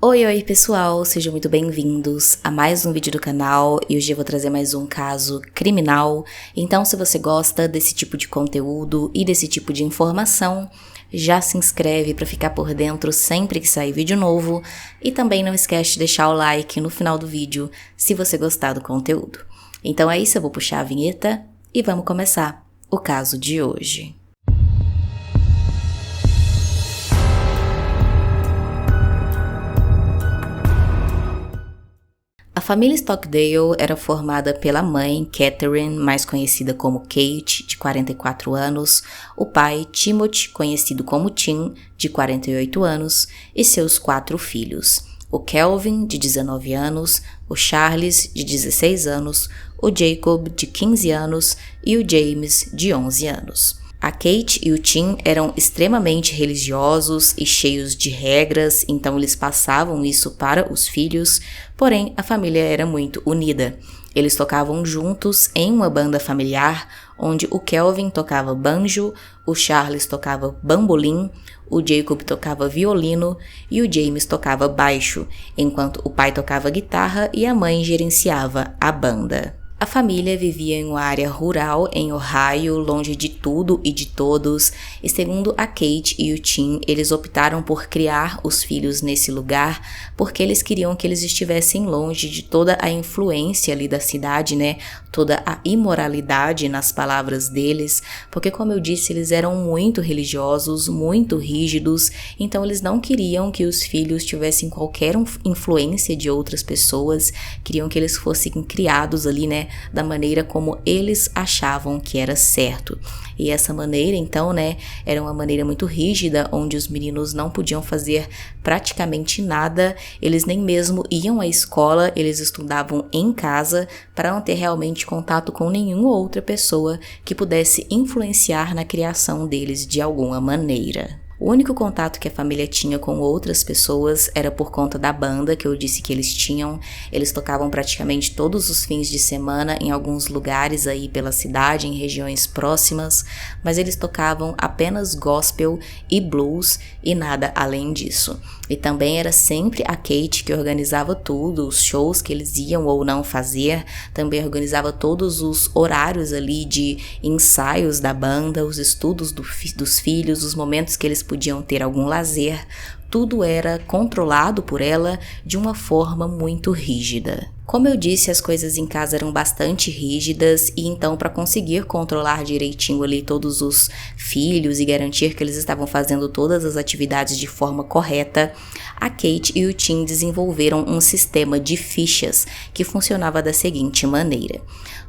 Oi pessoal, sejam muito bem-vindos a mais um vídeo do canal e hoje eu vou trazer mais um caso criminal. Então se você gosta desse tipo de conteúdo e desse tipo de informação, já se inscreve para ficar por dentro sempre que sair vídeo novo e também não esquece de deixar o like no final do vídeo se você gostar do conteúdo. Então é isso, eu vou puxar a vinheta e vamos começar o caso de hoje. A família Stockdale era formada pela mãe, Catherine, mais conhecida como Kate, de 44 anos, o pai, Timothy, conhecido como Tim, de 48 anos, e seus 4 filhos, o Kelvin, de 19 anos, o Charles, de 16 anos, o Jacob, de 15 anos, e o James, de 11 anos. A Kate e o Tim eram extremamente religiosos e cheios de regras, então eles passavam isso para os filhos, porém a família era muito unida. Eles tocavam juntos em uma banda familiar, onde o Kelvin tocava banjo, o Charles tocava bambolim, o Jacob tocava violino e o James tocava baixo, enquanto o pai tocava guitarra e a mãe gerenciava a banda. A família vivia em uma área rural em Ohio, longe de tudo e de todos, e segundo a Kate e o Tim, eles optaram por criar os filhos nesse lugar porque eles queriam que eles estivessem longe de toda a influência ali da cidade, né? Toda a imoralidade nas palavras deles, porque como eu disse, eles eram muito religiosos, muito rígidos, então eles não queriam que os filhos tivessem qualquer influência de outras pessoas, queriam que eles fossem criados ali, né? Da maneira como eles achavam que era certo. E essa maneira, então, né, era uma maneira muito rígida, onde os meninos não podiam fazer praticamente nada, eles nem mesmo iam à escola, eles estudavam em casa para não ter realmente contato com nenhuma outra pessoa que pudesse influenciar na criação deles de alguma maneira. O único contato que a família tinha com outras pessoas era por conta da banda que eu disse que eles tinham. Eles tocavam praticamente todos os fins de semana em alguns lugares aí pela cidade, em regiões próximas, mas eles tocavam apenas gospel e blues e nada além disso. E também era sempre a Kate que organizava tudo, os shows que eles iam ou não fazer, também organizava todos os horários ali de ensaios da banda, os estudos dos filhos, os momentos que eles podiam ter algum lazer, tudo era controlado por ela de uma forma muito rígida. Como eu disse, as coisas em casa eram bastante rígidas e então para conseguir controlar direitinho ali todos os filhos e garantir que eles estavam fazendo todas as atividades de forma correta, a Kate e o Tim desenvolveram um sistema de fichas que funcionava da seguinte maneira.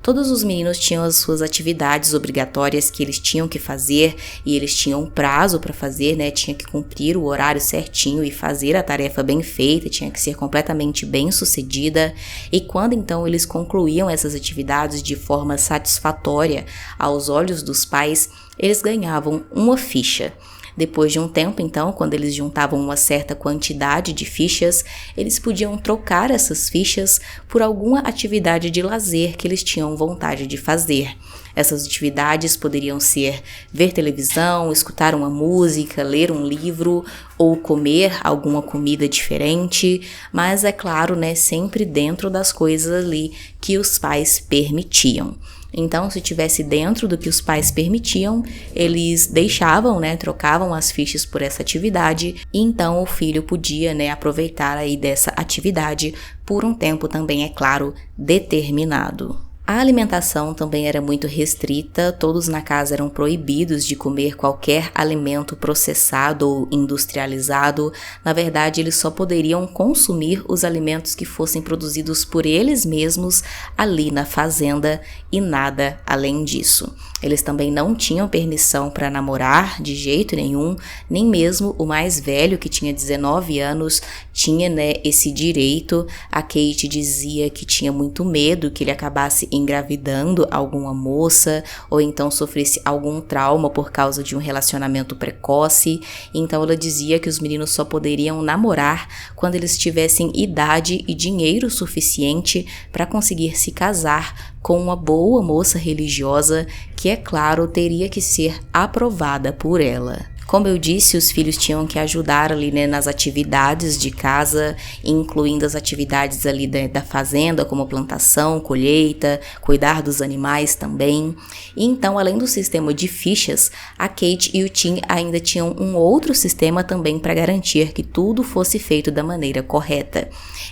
Todos os meninos tinham as suas atividades obrigatórias que eles tinham que fazer e eles tinham um prazo para fazer, né? Tinha que cumprir o horário certinho e fazer a tarefa bem feita, tinha que ser completamente bem sucedida. E quando então eles concluíam essas atividades de forma satisfatória aos olhos dos pais, eles ganhavam uma ficha. Depois de um tempo, então, quando eles juntavam uma certa quantidade de fichas, eles podiam trocar essas fichas por alguma atividade de lazer que eles tinham vontade de fazer. Essas atividades poderiam ser ver televisão, escutar uma música, ler um livro ou comer alguma comida diferente, mas é claro, né, sempre dentro das coisas ali que os pais permitiam. Então, se tivesse dentro do que os pais permitiam, eles deixavam, né, trocavam as fichas por essa atividade e então o filho podia, né, aproveitar aí dessa atividade por um tempo também, é claro, determinado. A alimentação também era muito restrita, todos na casa eram proibidos de comer qualquer alimento processado ou industrializado. Na verdade, eles só poderiam consumir os alimentos que fossem produzidos por eles mesmos ali na fazenda e nada além disso. Eles também não tinham permissão para namorar de jeito nenhum, nem mesmo o mais velho, que tinha 19 anos, tinha, né, esse direito. A Kate dizia que tinha muito medo que ele acabasse engravidando alguma moça ou então sofresse algum trauma por causa de um relacionamento precoce. Então ela dizia que os meninos só poderiam namorar quando eles tivessem idade e dinheiro suficiente para conseguir se casar com uma boa moça religiosa que, é claro, teria que ser aprovada por ela. Como eu disse, os filhos tinham que ajudar ali, né, nas atividades de casa, incluindo as atividades ali da fazenda, como plantação, colheita, cuidar dos animais também. E então, além do sistema de fichas, a Kate e o Tim ainda tinham um outro sistema também para garantir que tudo fosse feito da maneira correta.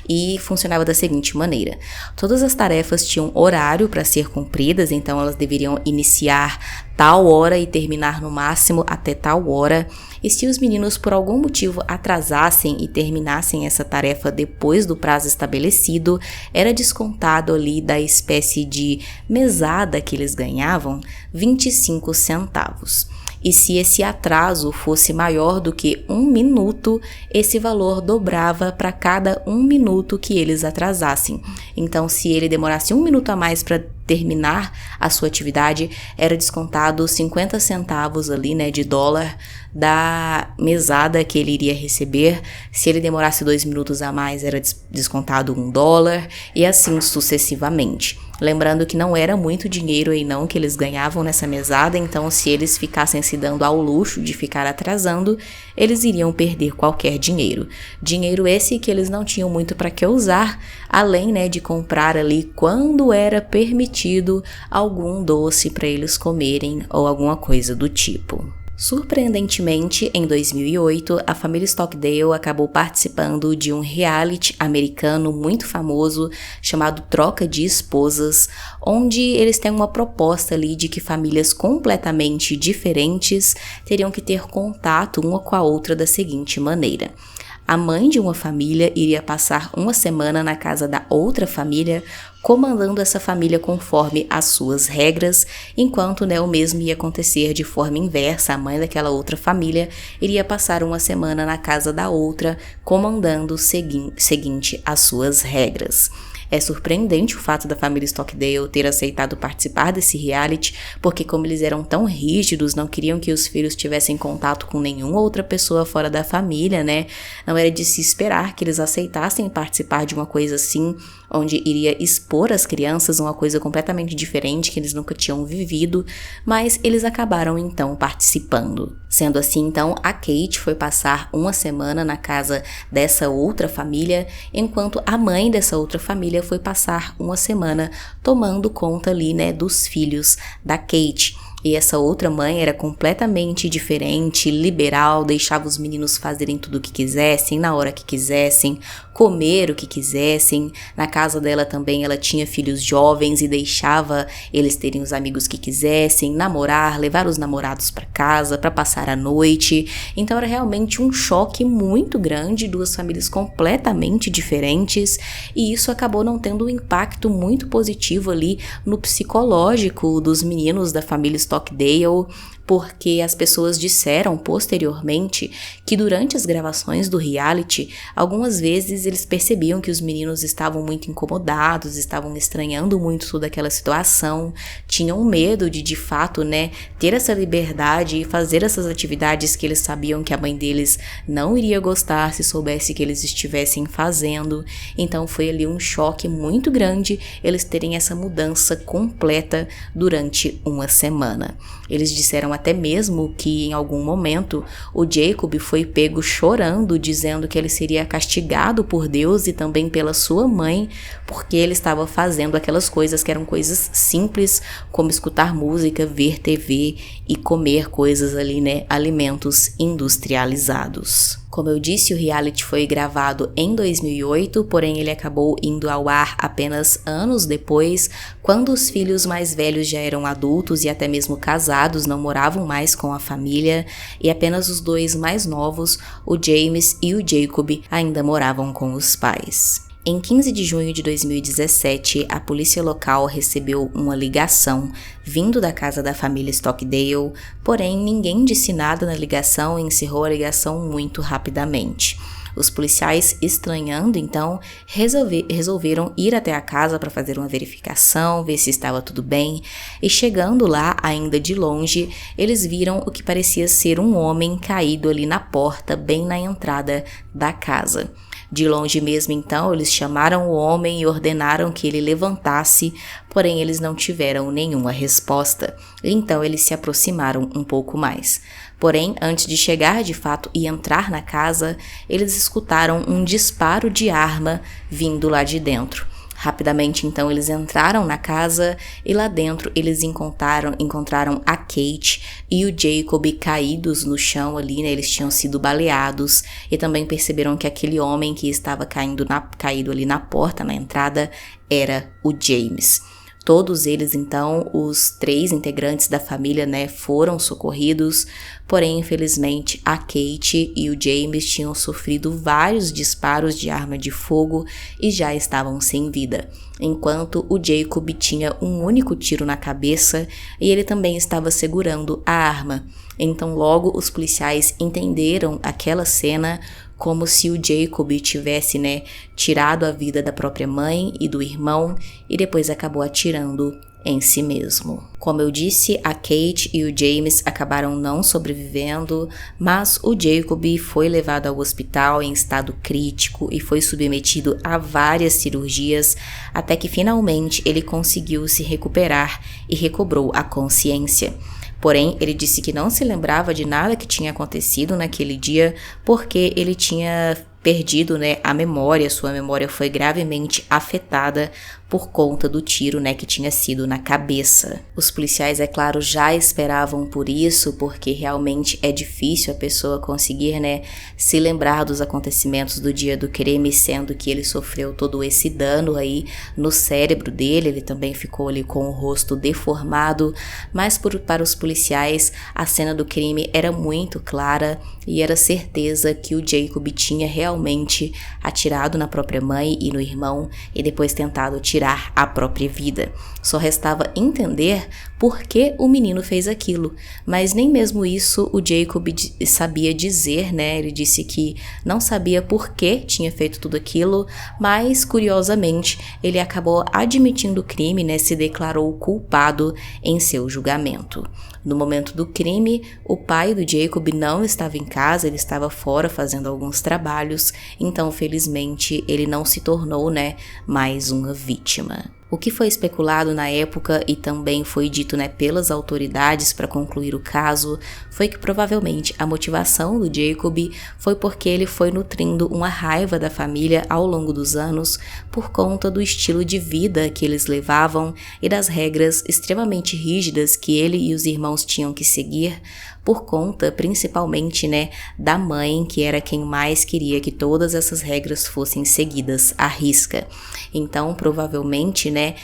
E funcionava da seguinte maneira: todas as tarefas tinham horário para ser cumpridas, então elas deveriam iniciar tal hora e terminar no máximo até tal hora. E se os meninos por algum motivo atrasassem e terminassem essa tarefa depois do prazo estabelecido, era descontado ali da espécie de mesada que eles ganhavam 25 centavos. E se esse atraso fosse maior do que 1 minuto, esse valor dobrava para cada 1 minuto que eles atrasassem. Então, se ele demorasse 1 minuto a mais para terminar a sua atividade, era descontado 50 centavos ali, né, de dólar da mesada que ele iria receber. Se ele demorasse 2 minutos a mais, era descontado $1 e assim sucessivamente. Lembrando que não era muito dinheiro aí não que eles ganhavam nessa mesada, então se eles ficassem se dando ao luxo de ficar atrasando, eles iriam perder qualquer dinheiro. Dinheiro esse que eles não tinham muito para que usar, além, né, de comprar ali quando era permitido algum doce para eles comerem ou alguma coisa do tipo. Surpreendentemente, em 2008, a família Stockdale acabou participando de um reality americano muito famoso chamado Troca de Esposas, onde eles têm uma proposta ali de que famílias completamente diferentes teriam que ter contato uma com a outra da seguinte maneira: a mãe de uma família iria passar uma semana na casa da outra família, comandando essa família conforme as suas regras, enquanto, né, o mesmo ia acontecer de forma inversa. A mãe daquela outra família iria passar uma semana na casa da outra, comandando seguinte as suas regras. É surpreendente o fato da família Stockdale ter aceitado participar desse reality, porque como eles eram tão rígidos, não queriam que os filhos tivessem contato com nenhuma outra pessoa fora da família, né? Não era de se esperar que eles aceitassem participar de uma coisa assim, onde iria expor as crianças uma coisa completamente diferente que eles nunca tinham vivido, mas eles acabaram então participando. Sendo assim, então, a Kate foi passar uma semana na casa dessa outra família, enquanto a mãe dessa outra família foi passar uma semana tomando conta ali, né, dos filhos da Kate. E essa outra mãe era completamente diferente, liberal, deixava os meninos fazerem tudo o que quisessem, na hora que quisessem, comer o que quisessem. Na casa dela também ela tinha filhos jovens e deixava eles terem os amigos que quisessem, namorar, levar os namorados para casa, para passar a noite. Então era realmente um choque muito grande, duas famílias completamente diferentes, e isso acabou não tendo um impacto muito positivo ali no psicológico dos meninos da família Stockdale, porque as pessoas disseram posteriormente que durante as gravações do reality, algumas vezes eles percebiam que os meninos estavam muito incomodados, estavam estranhando muito toda aquela situação, tinham medo de fato, né, ter essa liberdade e fazer essas atividades que eles sabiam que a mãe deles não iria gostar se soubesse que eles estivessem fazendo. Então foi ali um choque muito grande eles terem essa mudança completa durante uma semana. Eles disseram até mesmo que em algum momento o Jacob foi pego chorando, dizendo que ele seria castigado por Deus e também pela sua mãe, porque ele estava fazendo aquelas coisas que eram coisas simples, como escutar música, ver TV e comer coisas ali, né, alimentos industrializados. Como eu disse, o reality foi gravado em 2008, porém ele acabou indo ao ar apenas anos depois, quando os filhos mais velhos já eram adultos e até mesmo casados, não moravam mais com a família, e apenas os dois mais novos, o James e o Jacob, ainda moravam com os pais. Em 15 de junho de 2017, a polícia local recebeu uma ligação vindo da casa da família Stockdale, porém ninguém disse nada na ligação e encerrou a ligação muito rapidamente. Os policiais, estranhando então, resolveram ir até a casa para fazer uma verificação, ver se estava tudo bem, e chegando lá, ainda de longe, eles viram o que parecia ser um homem caído ali na porta, bem na entrada da casa. De longe mesmo, então, eles chamaram o homem e ordenaram que ele levantasse, porém eles não tiveram nenhuma resposta. Então eles se aproximaram um pouco mais. Porém, antes de chegar de fato e entrar na casa, eles escutaram um disparo de arma vindo lá de dentro. Rapidamente, então, eles entraram na casa e lá dentro eles encontraram a Kate e o Jacob caídos no chão ali, né? Eles tinham sido baleados e também perceberam que aquele homem que estava caído ali na porta, na entrada, era o James. Todos eles, então, os 3 integrantes da família, né, foram socorridos, porém, infelizmente, a Kate e o James tinham sofrido vários disparos de arma de fogo e já estavam sem vida, enquanto o Jacob tinha um único tiro na cabeça e ele também estava segurando a arma. Então, logo, os policiais entenderam aquela cena como se o Jacob tivesse, né, tirado a vida da própria mãe e do irmão e depois acabou atirando em si mesmo. Como eu disse, a Kate e o James acabaram não sobrevivendo, mas o Jacob foi levado ao hospital em estado crítico e foi submetido a várias cirurgias até que finalmente ele conseguiu se recuperar e recobrou a consciência. Porém, ele disse que não se lembrava de nada que tinha acontecido naquele dia porque ele tinha perdido, né, a memória, sua memória foi gravemente afetada por conta do tiro, né, que tinha sido na cabeça. Os policiais, é claro, já esperavam por isso, porque realmente é difícil a pessoa conseguir, né, se lembrar dos acontecimentos do dia do crime, sendo que ele sofreu todo esse dano aí no cérebro dele, ele também ficou ali com o rosto deformado, mas para os policiais a cena do crime era muito clara e era certeza que o Jacob tinha realmente atirado na própria mãe e no irmão e depois tentado tirar a própria vida. Só restava entender por que o menino fez aquilo, mas nem mesmo isso o Jacob sabia dizer, né? Ele disse que não sabia por que tinha feito tudo aquilo, mas curiosamente ele acabou admitindo o crime, né? Se declarou culpado em seu julgamento. No momento do crime, o pai do Jacob não estava em casa, ele estava fora fazendo alguns trabalhos, então felizmente ele não se tornou, né, mais uma vítima. O que foi especulado na época e também foi dito, né, pelas autoridades para concluir o caso foi que provavelmente a motivação do Jacob foi porque ele foi nutrindo uma raiva da família ao longo dos anos por conta do estilo de vida que eles levavam e das regras extremamente rígidas que ele e os irmãos tinham que seguir, por conta principalmente, né, da mãe, que era quem mais queria que todas essas regras fossem seguidas à risca. Então, provavelmente, né,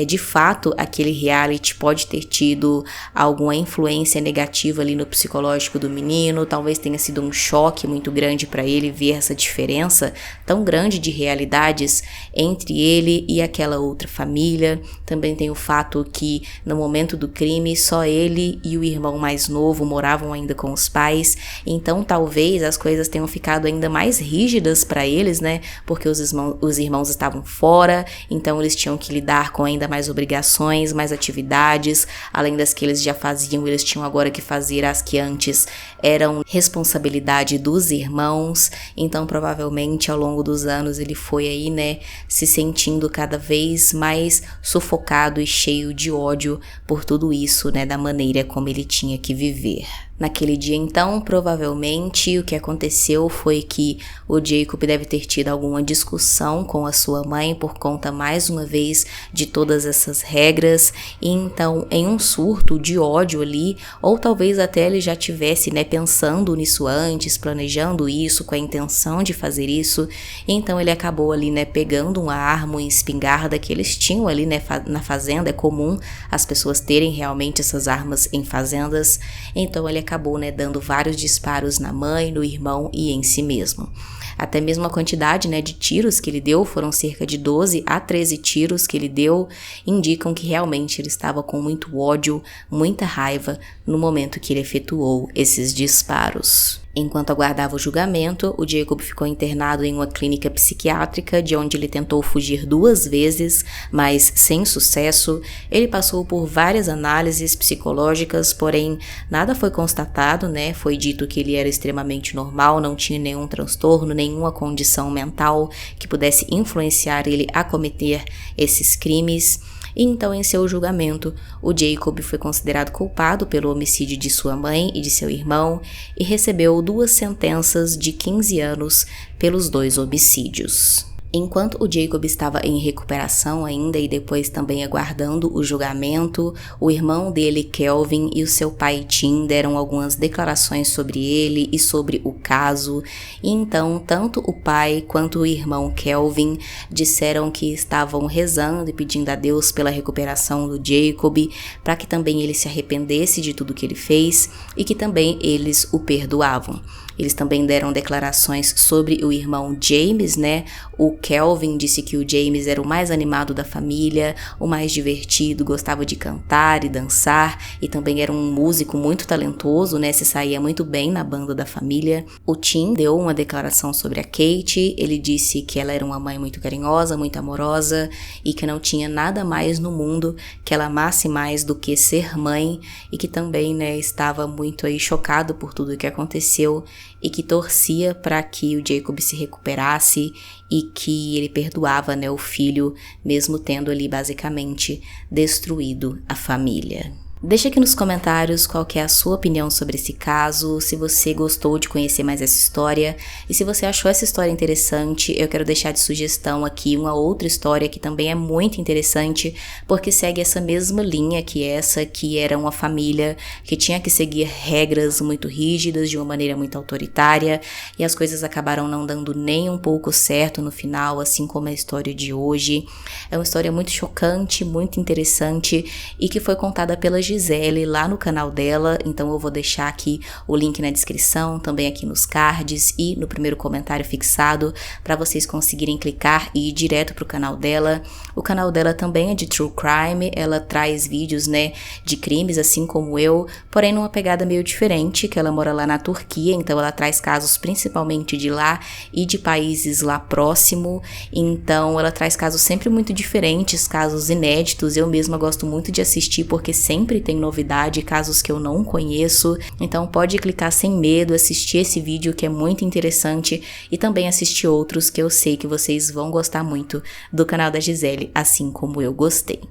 de fato, aquele reality pode ter tido alguma influência negativa ali no psicológico do menino, talvez tenha sido um choque muito grande para ele ver essa diferença tão grande de realidades entre ele e aquela outra família. Também tem o fato que no momento do crime só ele e o irmão mais novo moravam ainda com os pais, então talvez as coisas tenham ficado ainda mais rígidas para eles, né, porque os irmãos estavam fora, então eles tinham que lidar com ainda mais obrigações, mais atividades, além das que eles já faziam, eles tinham agora que fazer as que antes eram responsabilidade dos irmãos, então provavelmente ao longo dos anos ele foi aí, né, se sentindo cada vez mais sufocado e cheio de ódio por tudo isso, né, da maneira como ele tinha que viver. Naquele dia, então, provavelmente o que aconteceu foi que o Jacob deve ter tido alguma discussão com a sua mãe por conta, mais uma vez, de todas essas regras, e então, em um surto de ódio ali, ou talvez até ele já tivesse, né, pensando nisso antes, planejando isso, com a intenção de fazer isso, então ele acabou ali, né, pegando uma arma, uma espingarda que eles tinham ali, né, na fazenda. É comum as pessoas terem realmente essas armas em fazendas, então ele acabou, né, dando vários disparos na mãe, no irmão e em si mesmo. Até mesmo a quantidade, né, de tiros que ele deu, foram cerca de 12 a 13 tiros que ele deu, indicam que realmente ele estava com muito ódio, muita raiva no momento que ele efetuou esses disparos. Enquanto aguardava o julgamento, o Jacob ficou internado em uma clínica psiquiátrica, de onde ele tentou fugir 2 vezes, mas sem sucesso. Ele passou por várias análises psicológicas, porém nada foi constatado, né? Foi dito que ele era extremamente normal, não tinha nenhum transtorno, nenhuma condição mental que pudesse influenciar ele a cometer esses crimes. E então, em seu julgamento, o Jacob foi considerado culpado pelo homicídio de sua mãe e de seu irmão e recebeu 2 sentenças de 15 anos pelos 2 homicídios. Enquanto o Jacob estava em recuperação ainda e depois também aguardando o julgamento, o irmão dele, Kelvin, e o seu pai, Tim, deram algumas declarações sobre ele e sobre o caso. E então, tanto o pai quanto o irmão Kelvin disseram que estavam rezando e pedindo a Deus pela recuperação do Jacob, para que também ele se arrependesse de tudo que ele fez e que também eles o perdoavam. Eles também deram declarações sobre o irmão James, né? O Kelvin disse que o James era o mais animado da família, o mais divertido, gostava de cantar e dançar e também era um músico muito talentoso, né? Se saía muito bem na banda da família. O Tim deu uma declaração sobre a Kate. Ele disse que ela era uma mãe muito carinhosa, muito amorosa e que não tinha nada mais no mundo que ela amasse mais do que ser mãe e que também, né, estava muito aí chocado por tudo que aconteceu e que torcia para que o Jacob se recuperasse e que ele perdoava, né, o filho, mesmo tendo ali basicamente destruído a família. Deixa aqui nos comentários qual que é a sua opinião sobre esse caso, se você gostou de conhecer mais essa história e se você achou essa história interessante, eu quero deixar de sugestão aqui uma outra história que também é muito interessante porque segue essa mesma linha que essa, que era uma família que tinha que seguir regras muito rígidas de uma maneira muito autoritária e as coisas acabaram não dando nem um pouco certo no final, assim como a história de hoje. É uma história muito chocante, muito interessante e que foi contada pela Gisele lá no canal dela, então eu vou deixar aqui o link na descrição, também aqui nos cards e no primeiro comentário fixado para vocês conseguirem clicar e ir direto pro canal dela. O canal dela também é de True Crime, ela traz vídeos, né, de crimes assim como eu, porém numa pegada meio diferente, que ela mora lá na Turquia, então ela traz casos principalmente de lá e de países lá próximo, então ela traz casos sempre muito diferentes, casos inéditos, eu mesma gosto muito de assistir porque sempre tem novidade, casos que eu não conheço, então pode clicar sem medo, assistir esse vídeo que é muito interessante e também assistir outros que eu sei que vocês vão gostar muito do canal da Gisele, assim como eu gostei.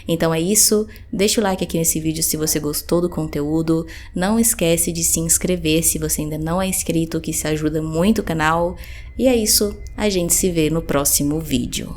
Então é isso, deixa o like aqui nesse vídeo se você gostou do conteúdo, não esquece de se inscrever se você ainda não é inscrito, que isso ajuda muito o canal, e é isso, a gente se vê no próximo vídeo.